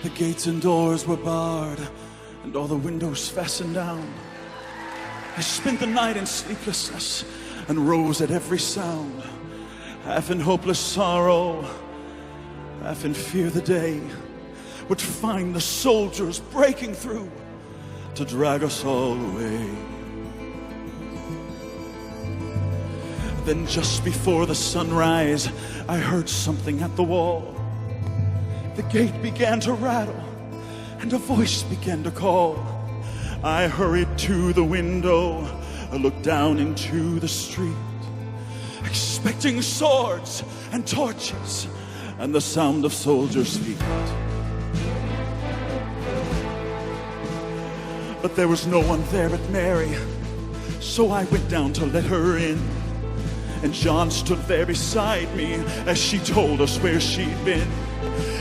The gates and doors were barred, and all the windows fastened down. I spent the night in sleeplessness and rose at every sound, half in hopeless sorrow, half in fear the day would find the soldiers breaking through to drag us all away. Then just before the sunrise, I heard something at the wall. The gate began to rattle, and a voice began to call. I hurried to the window, I looked down into the street, expecting swords and torches and the sound of soldiers' feet. But there was no one there but Mary, so I went down to let her in. And John stood there beside me as she told us where she'd been.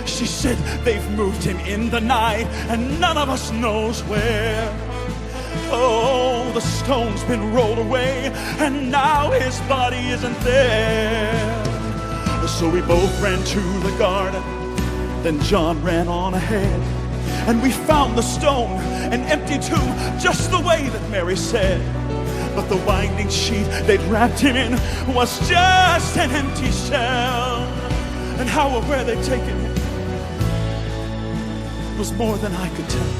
She said, they've moved him in the night and none of us knows where. Oh, the stone's been rolled away and now his body isn't there. So we both ran to the garden, then John ran on ahead, and we found the stone, an empty tomb, just the way that Mary said. But the winding sheet they'd wrapped him in was just an empty shell. And how or where they'd taken him was more than I could tell.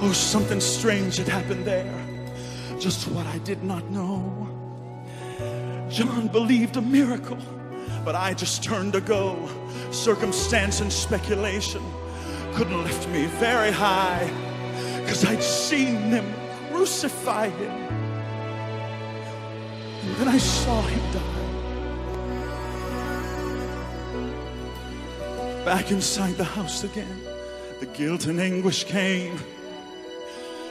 Oh, something strange had happened there, just what I did not know. John believed a miracle, but I just turned to go. Circumstance and speculation couldn't lift me very high, 'cause I'd seen them crucify him, and then I saw him die. Back inside the house again, the guilt and anguish came.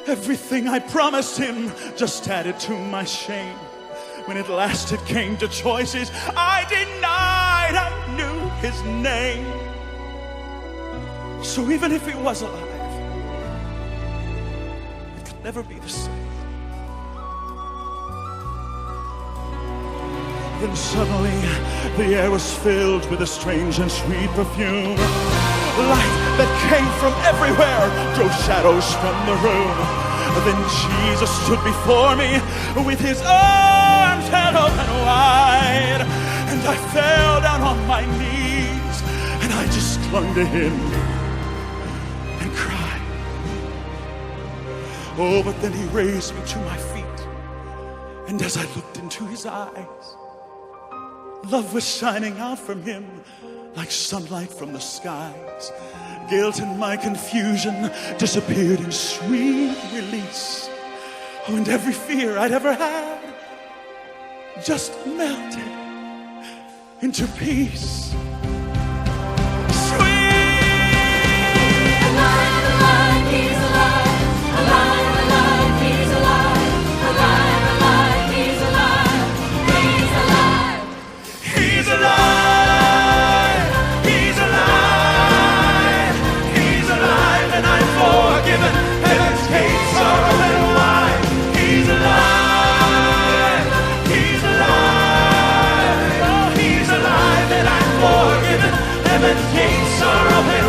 Everything I promised him just added to my shame. When at last it came to choices, I denied I knew his name. So even if he was alive, it could never be the same. Then suddenly the air was filled with a strange and sweet perfume. Light that came from everywhere drove shadows from the room. Then Jesus stood before me with his arms held open wide, and I fell down on my knees and I just clung to him and cried. Oh, but then he raised me to my feet, and as I looked into his eyes, love was shining out from him like sunlight from the skies. Guilt and my confusion disappeared in sweet release. Oh, and every fear I'd ever had just melted into peace. Heaven's gates are open